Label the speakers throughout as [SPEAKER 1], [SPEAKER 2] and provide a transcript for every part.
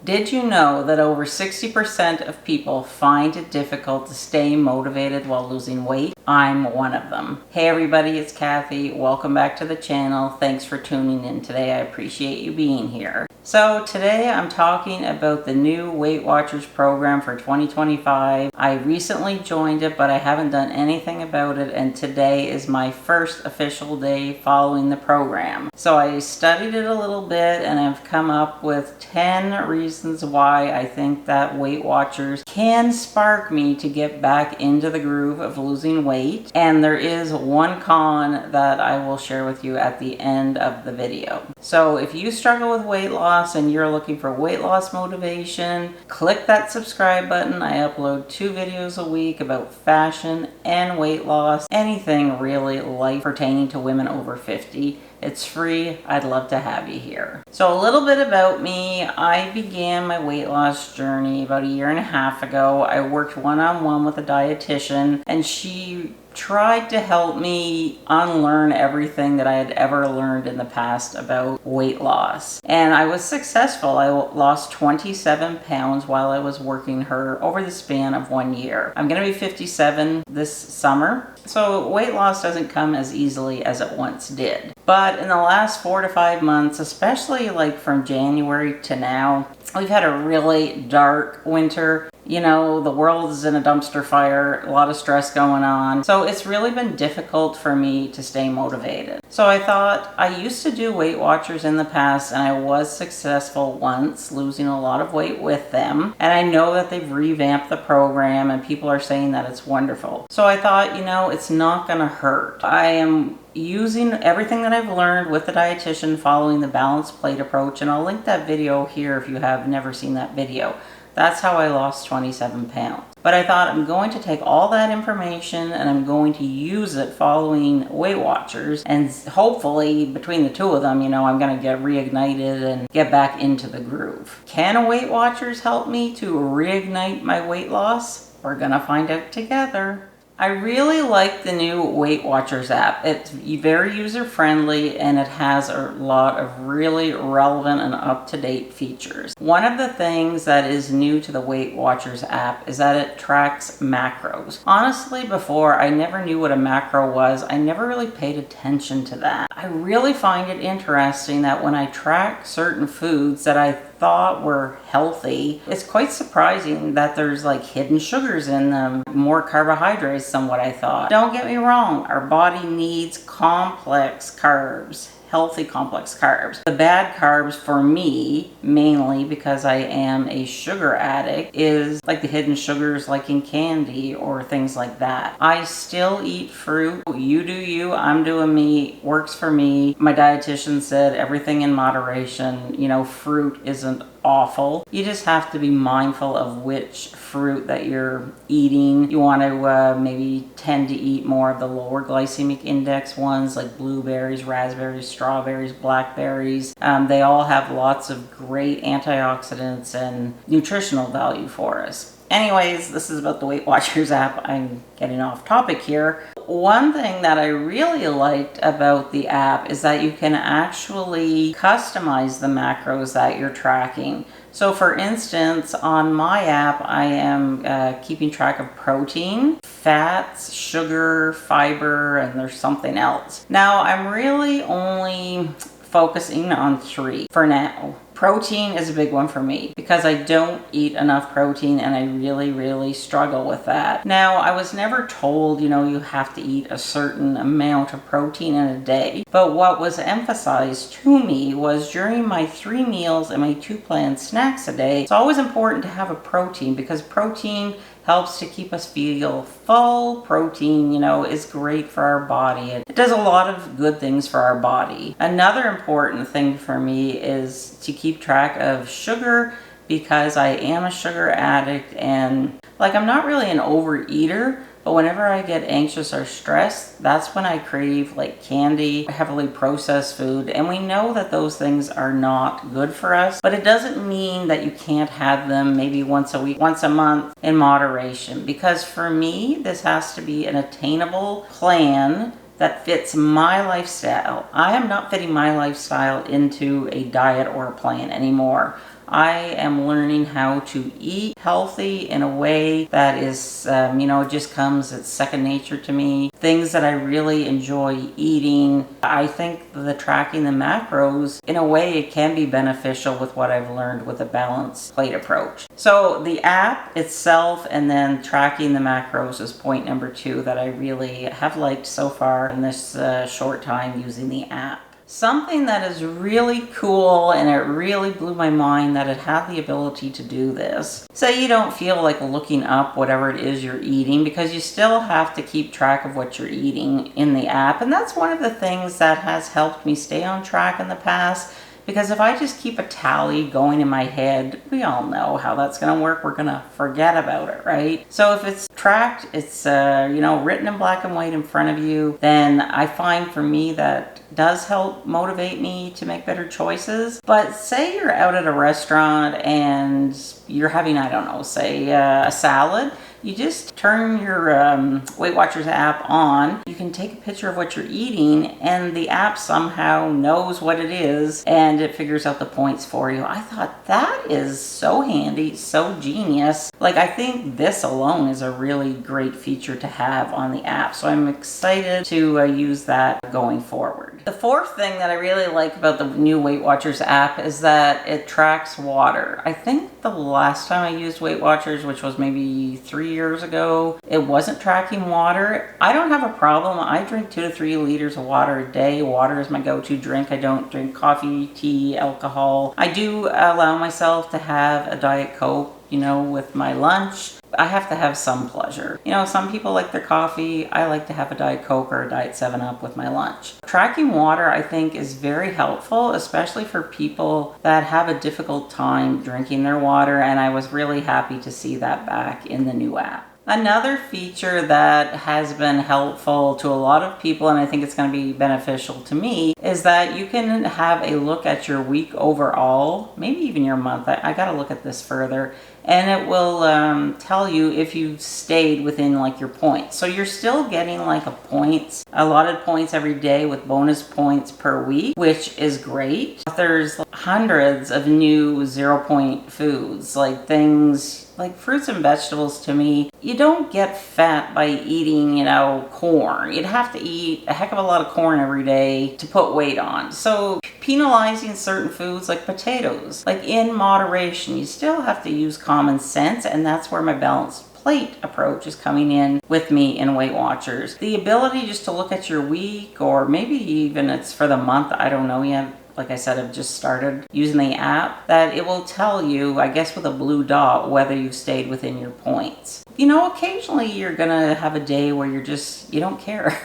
[SPEAKER 1] Did you know that over 60% of people find it difficult to stay motivated while losing weight? I'm one of them. Hey everybody, it's Cathy. Welcome back to the channel. Thanks for tuning in today. I appreciate you being here. So today I'm talking about the new Weight Watchers program for 2025. I recently joined it, but I haven't done anything about it, and today is my first official day following the program. So I studied it a little bit and I've come up with 10 reasons why I think that Weight Watchers can spark me to get back into the groove of losing weight. And there is one con that I will share with you at the end of the video. So if you struggle with weight loss and you're looking for weight loss motivation, click that subscribe button. I upload 2 videos a week about fashion and weight loss, anything really life pertaining to women over 50. It's free. I'd love to have you here. So a little bit about me. I began my weight loss journey about 1.5 years ago. I worked one-on-one with a dietitian, and she tried to help me unlearn everything that I had ever learned in the past about weight loss. And I was successful. I lost 27 pounds while I was working her over the span of 1 year. I'm going to be 57 this summer. So weight loss doesn't come as easily as it once did. But in the last 4 to 5 months, especially like from January to now, we've had a really dark winter. You know, the world is in a dumpster fire, a lot of stress going on. So it's really been difficult for me to stay motivated. So I thought, I used to do Weight Watchers in the past and I was successful once, losing a lot of weight with them. And I know that they've revamped the program and people are saying that it's wonderful. So I thought, you know, it's not gonna hurt. I am using everything that I've learned with the dietitian, following the balanced plate approach, and I'll link that video here if you have never seen that video. That's how I lost 27 pounds. But I thought, I'm going to take all that information and I'm going to use it following Weight Watchers, and hopefully between the two of them, you know, I'm going to get reignited and get back into the groove. Can Weight Watchers help me to reignite my weight loss? We're going to find out together. I really like the new Weight Watchers app. It's very user-friendly and it has a lot of really relevant and up-to-date features. One of the things that is new to the Weight Watchers app is that it tracks macros. Honestly, before, I never knew what a macro was. I never really paid attention to that. I really find it interesting that when I track certain foods that I thought were healthy, it's quite surprising that there's like hidden sugars in them, more carbohydrates than what I thought. Don't get me wrong, our body needs complex carbs, healthy complex carbs. The bad carbs for me, mainly because I am a sugar addict, is like the hidden sugars like in candy or things like that. I still eat fruit. You do you, I'm doing me, works for me. My dietitian said everything in moderation. You know, fruit isn't awful. You just have to be mindful of which fruit that you're eating. You want to maybe tend to eat more of the lower glycemic index ones like blueberries, raspberries, strawberries, blackberries. They all have lots of great antioxidants and nutritional value for us. Anyways, this is about the Weight Watchers app. I'm getting off topic here. One thing that I really liked about the app is that you can actually customize the macros that you're tracking. So for instance, on my app, I am keeping track of protein, fats, sugar, fiber, and there's something else. Now, I'm really only focusing on 3 for now. Protein is a big one for me because I don't eat enough protein and I really struggle with that. Now, I was never told, you know, you have to eat a certain amount of protein in a day. But what was emphasized to me was during my 3 meals and my 2 planned snacks a day, it's always important to have a protein because protein helps to keep us feel full. Protein, you know, is great for our body. It does a lot of good things for our body. Another important thing for me is to keep track of sugar because I am a sugar addict, and like I'm not really an overeater, but whenever I get anxious or stressed, that's when I crave like candy, heavily processed food. And we know that those things are not good for us, but it doesn't mean that you can't have them maybe once a week, once a month in moderation. Because for me, this has to be an attainable plan that fits my lifestyle. I am not fitting my lifestyle into a diet or a plan anymore. I am learning how to eat healthy in a way that is, it just comes, it's second nature to me. Things that I really enjoy eating. I think the tracking the macros, in a way, it can be beneficial with what I've learned with a balanced plate approach. So the app itself and then tracking the macros is point number 2 that I really have liked so far in this short time using the app. Something that is really cool, and it really blew my mind that it had the ability to do this. Say you don't feel like looking up whatever it is you're eating, because you still have to keep track of what you're eating in the app. And that's one of the things that has helped me stay on track in the past. Because if I just keep a tally going in my head, we all know how that's going to work. We're going to forget about it, right? So if it's tracked, it's written in black and white in front of you, then I find for me that does help motivate me to make better choices. But say you're out at a restaurant and you're having, I don't know, say a salad. You just turn your Weight Watchers app on. You can take a picture of what you're eating, and the app somehow knows what it is, and it figures out the points for you. I thought that is so handy, so genius. Like, I think this alone is a really great feature to have on the app. So I'm excited to use that going forward. The fourth thing that I really like about the new Weight Watchers app is that it tracks water. I think the last time I used Weight Watchers, which was maybe 3 years ago, it wasn't tracking water. I don't have a problem. I drink 2 to 3 liters of water a day. Water is my go-to drink. I don't drink coffee, tea, alcohol. I do allow myself to have a Diet Coke, with my lunch. I have to have some pleasure. Some people like their coffee. I like to have a Diet Coke or a Diet 7-Up with my lunch. Tracking water, I think, is very helpful, especially for people that have a difficult time drinking their water, and I was really happy to see that back in the new app. Another feature that has been helpful to a lot of people, and I think it's going to be beneficial to me, is that you can have a look at your week overall, maybe even your month. I got to look at this further. And it will tell you if you've stayed within your points. So you're still getting allotted points every day with bonus points per week, which is great. There's hundreds of new 0-point foods, like things like fruits and vegetables. To me, you don't get fat by eating, corn. You'd have to eat a heck of a lot of corn every day to put weight on. So penalizing certain foods like potatoes, in moderation, you still have to use common sense, and that's where my balanced plate approach is coming in with me in Weight Watchers. The ability just to look at your week, or maybe even it's for the month, I don't know yet. Like I said, I've just started using the app, that it will tell you, I guess with a blue dot, whether you've stayed within your points. Occasionally you're gonna have a day where you don't care.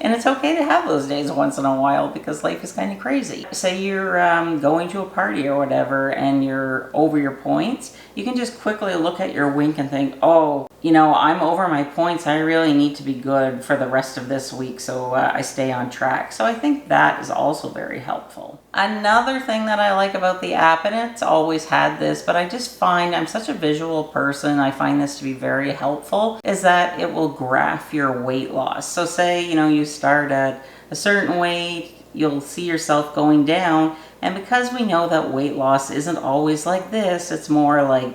[SPEAKER 1] And it's okay to have those days once in a while, because life is kind of crazy. Say you're going to a party or whatever and you're over your points, you can just quickly look at your week and think, I'm over my points. I really need to be good for the rest of this week, so I stay on track. So I think that is also very helpful. Another thing that I like about the app, and it's always had this, but I just find I'm such a visual person, I find this to be very helpful, is that it will graph your weight loss. So say, you start at a certain weight, you'll see yourself going down, and because we know that weight loss isn't always like this, it's more like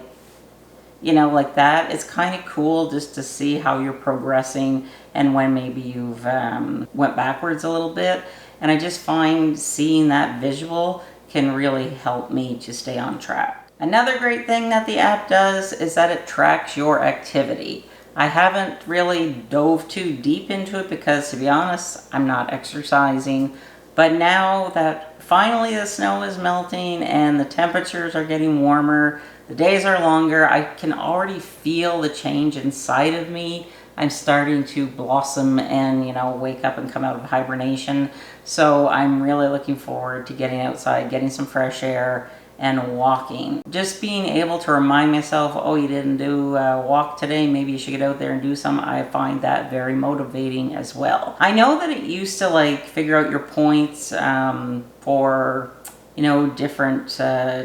[SPEAKER 1] that, it's kind of cool just to see how you're progressing and when maybe you've went backwards a little bit. And I just find seeing that visual can really help me to stay on track. Another great thing that the app does is that it tracks your activity. I haven't really dove too deep into it because, to be honest, I'm not exercising. But now that finally the snow is melting and the temperatures are getting warmer, the days are longer, I can already feel the change inside of me. I'm starting to blossom and, wake up and come out of hibernation. So I'm really looking forward to getting outside, getting some fresh air, and walking. Just being able to remind myself, you didn't do a walk today, maybe you should get out there and do some. I find that very motivating as well. I know that it used to figure out your points for different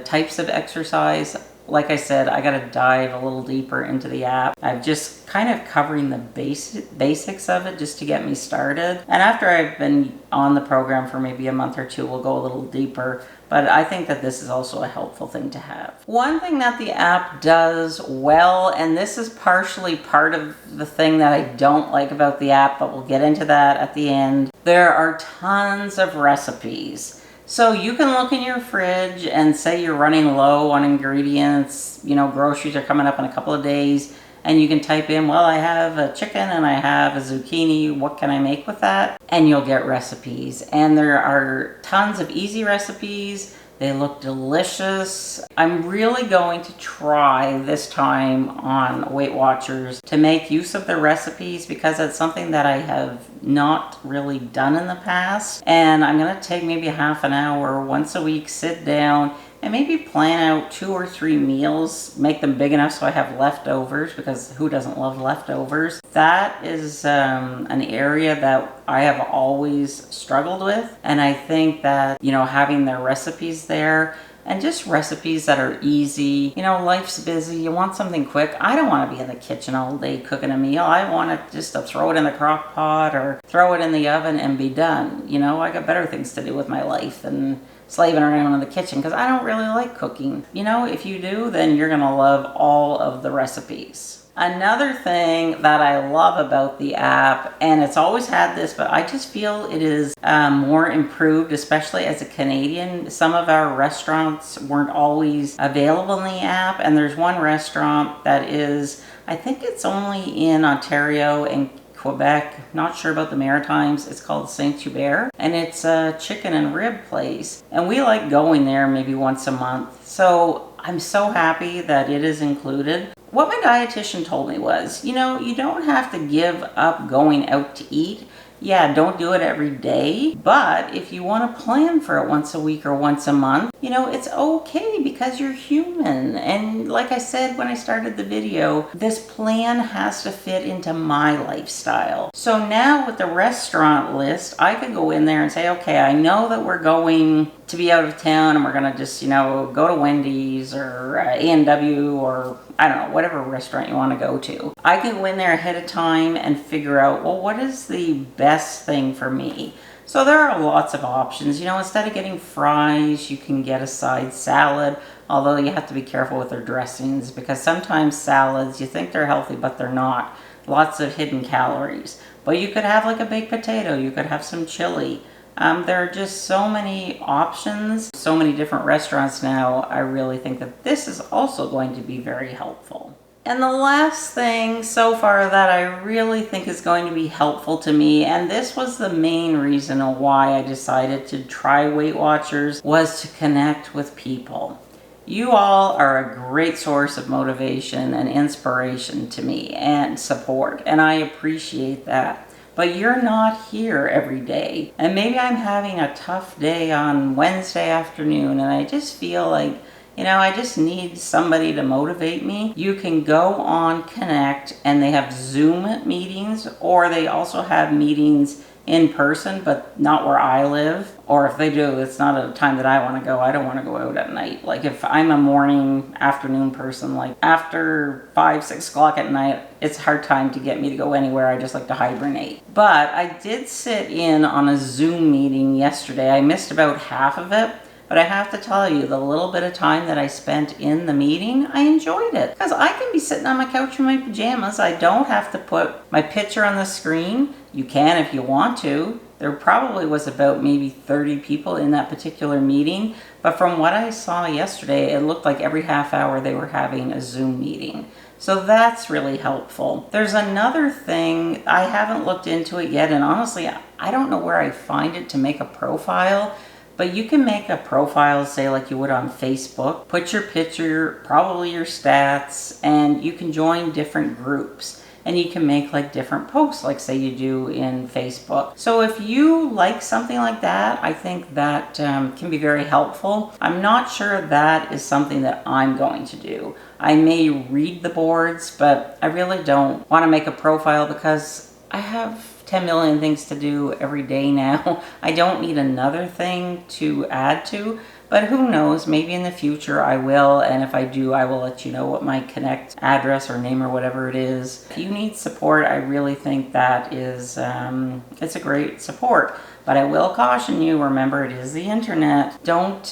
[SPEAKER 1] types of exercise. like I said, I got to dive a little deeper into the app. I'm just kind of covering the basics of it just to get me started. And after I've been on the program for maybe a month or two, we'll go a little deeper. But I think that this is also a helpful thing to have. One thing that the app does well, and this is partially part of the thing that I don't like about the app, but we'll get into that at the end. There are tons of recipes. So you can look in your fridge and say you're running low on ingredients, you know, groceries are coming up in a couple of days, and you can type in, well, I have a chicken and I have a zucchini, what can I make with that? And you'll get recipes. And there are tons of easy recipes. They look delicious. I'm really going to try this time on Weight Watchers to make use of the recipes because it's something that I have not really done in the past. And I'm gonna take maybe half an hour once a week, sit down, and maybe plan out 2 or 3 meals, make them big enough so I have leftovers, because who doesn't love leftovers? That is an area that I have always struggled with. And I think that, you know, having their recipes there and just recipes that are easy. You know, life's busy. You want something quick. I don't want to be in the kitchen all day cooking a meal. I want it just to throw it in the crock pot or throw it in the oven and be done. You know, I got better things to do with my life than slaving around in the kitchen because I don't really like cooking. You know, if you do, then you're gonna love all of the recipes. Another thing that I love about the app, and it's always had this, but I just feel it is more improved, especially as a Canadian. Some of our restaurants weren't always available in the app, and there's one restaurant that is, I think it's only in Ontario and Quebec, not sure about the Maritimes. It's called Saint Hubert, and it's a chicken and rib place, and we like going there maybe once a month. So I'm so happy that it is included. What my dietitian told me was, you know, you don't have to give up going out to eat. Yeah, don't do it every day, but if you want to plan for it once a week or once a month, you know, it's okay because you're human. And like I said when I started the video, this plan has to fit into my lifestyle. So now with the restaurant list, I could go in there and say, okay, I know that we're going to be out of town and we're going to just, you know, go to Wendy's or A&W or I don't know, whatever restaurant you want to go to. I can go in there ahead of time and figure out, well, what is the best thing for me? So there are lots of options. You know, instead of getting fries, you can get a side salad, although you have to be careful with their dressings because sometimes salads, you think they're healthy, but they're not. Lots of hidden calories. But you could have like a baked potato, you could have some chili. There are just so many options, so many different restaurants now. I really think that this is also going to be very helpful. And the last thing so far that I really think is going to be helpful to me, and this was the main reason why I decided to try Weight Watchers, was to connect with people. You all are a great source of motivation and inspiration to me and support, and I appreciate that. But you're not here every day. And maybe I'm having a tough day on Wednesday afternoon and I just feel like, you know, I just need somebody to motivate me. You can go on Connect and they have Zoom meetings, or they also have meetings in person, but not where I live. Or if they do, it's not at a time that I want to go. I don't want to go out at night. Like if I'm a morning, afternoon person, like after 5, 6 o'clock at night, it's a hard time to get me to go anywhere. I just like to hibernate. But I did sit in on a Zoom meeting yesterday. I missed about half of it. But I have to tell you, the little bit of time that I spent in the meeting, I enjoyed it. Because I can be sitting on my couch in my pajamas. I don't have to put my picture on the screen. You can if you want to. There probably was about maybe 30 people in that particular meeting. But from what I saw yesterday, it looked like every half hour they were having a Zoom meeting. So that's really helpful. There's another thing, I haven't looked into it yet. And honestly, I don't know where I find it to make a profile. But you can make a profile, say like you would on Facebook, put your picture, probably your stats, and you can join different groups. And you can make like different posts, like say you do in Facebook. So if you like something like that, I think that can be very helpful. I'm not sure that is something that I'm going to do. I may read the boards, but I really don't want to make a profile because I have 10 million things to do every day now. I don't need another thing to add to. But who knows, maybe in the future I will, and if I do, I will let you know what my Connect address or name or whatever it is. If you need support, I really think that is, it's a great support. But I will caution you, remember it is the internet. Don't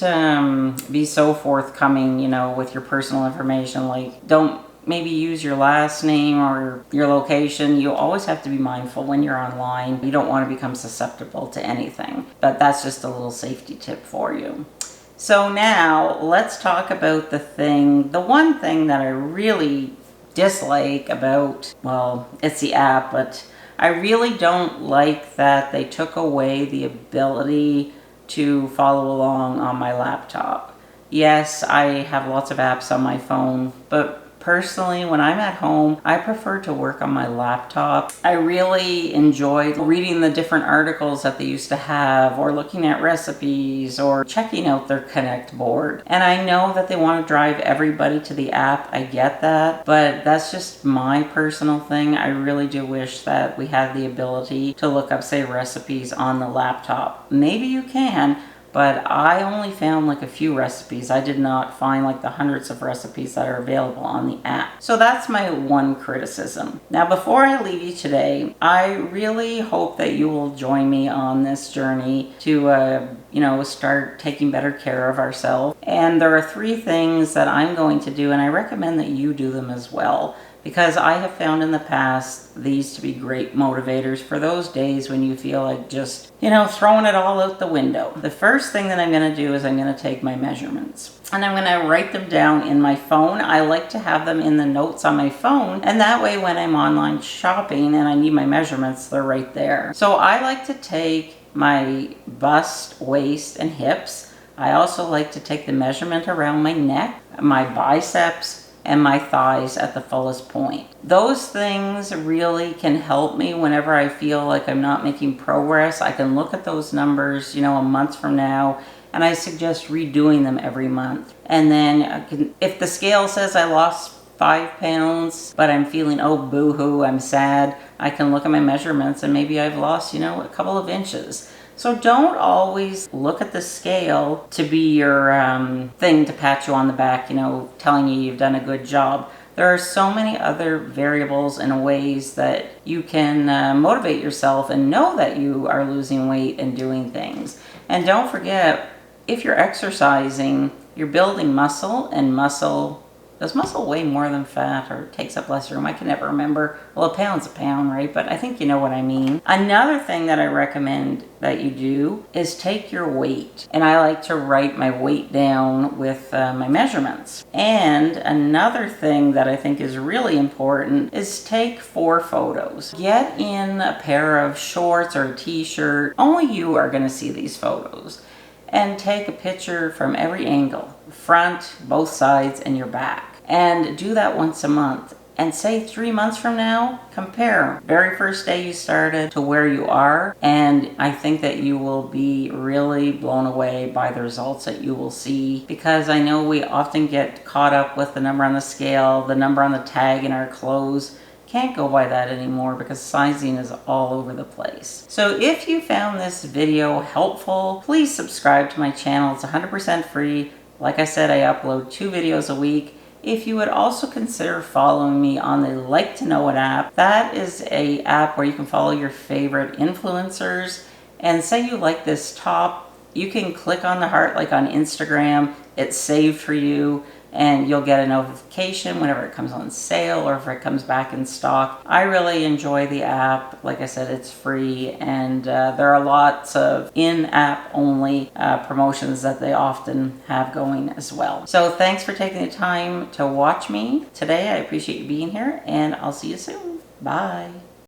[SPEAKER 1] be so forthcoming, you know, with your personal information. Like, don't maybe use your last name or your location. You always have to be mindful when you're online. You don't want to become susceptible to anything. But that's just a little safety tip for you. So now let's talk about the one thing that I really dislike about, well, it's the app, but I really don't like that they took away the ability to follow along on my laptop. Yes, I have lots of apps on my phone, but personally, when I'm at home, I prefer to work on my laptop. I really enjoyed reading the different articles that they used to have, or looking at recipes, or checking out their Connect board. And I know that they want to drive everybody to the app. I get that, but that's just my personal thing. I really do wish that we had the ability to look up, say, recipes on the laptop. Maybe you can, but I only found like a few recipes. I did not find like the hundreds of recipes that are available on the app. So that's my one criticism. Now, before I leave you today, I really hope that you will join me on this journey to, you know, start taking better care of ourselves. And there are 3 things that I'm going to do, and I recommend that you do them as well, because I have found in the past these to be great motivators for those days when you feel like just, you know, throwing it all out the window. The first thing that I'm going to do is I'm going to take my measurements, and I'm going to write them down in my phone. I like to have them in the notes on my phone, and that way when I'm online shopping and I need my measurements, they're right there. So I like to take my bust, waist, and hips. I also like to take the measurement around my neck, my biceps, and my thighs at the fullest point. Those things really can help me whenever I feel like I'm not making progress. I can look at those numbers, you know, a month from now, and I suggest redoing them every month. And then if the scale says I lost 5 pounds, but I'm feeling, oh, boo-hoo, I'm sad, I can look at my measurements and maybe I've lost, you know, a couple of inches. So don't always look at the scale to be your thing to pat you on the back, you know, telling you you've done a good job. There are so many other variables and ways that you can motivate yourself and know that you are losing weight and doing things. And don't forget, if you're exercising, you're building muscle, and does muscle weigh more than fat or takes up less room? I can never remember. Well, a pound's a pound, right? But I think you know what I mean. Another thing that I recommend that you do is take your weight. And I like to write my weight down with my measurements. And another thing that I think is really important is take 4 photos. Get in a pair of shorts or a t-shirt. Only you are going to see these photos. And take a picture from every angle, front, both sides, and your back. And do that once a month. And say 3 months from now, compare very first day you started to where you are. And I think that you will be really blown away by the results that you will see. Because I know we often get caught up with the number on the scale, the number on the tag in our clothes. Can't go by that anymore because sizing is all over the place. So if you found this video helpful, please subscribe to my channel. It's 100% free. Like I said, I upload 2 videos a week. If you would also consider following me on the Like to Know It app, that is an app where you can follow your favorite influencers. And say you like this top, you can click on the heart like on Instagram. It's saved for you, and you'll get a notification whenever it comes on sale or if it comes back in stock. I really enjoy the app. Like I said, it's free, and there are lots of in-app only promotions that they often have going as well. So thanks for taking the time to watch me today. I appreciate you being here, and I'll see you soon. Bye.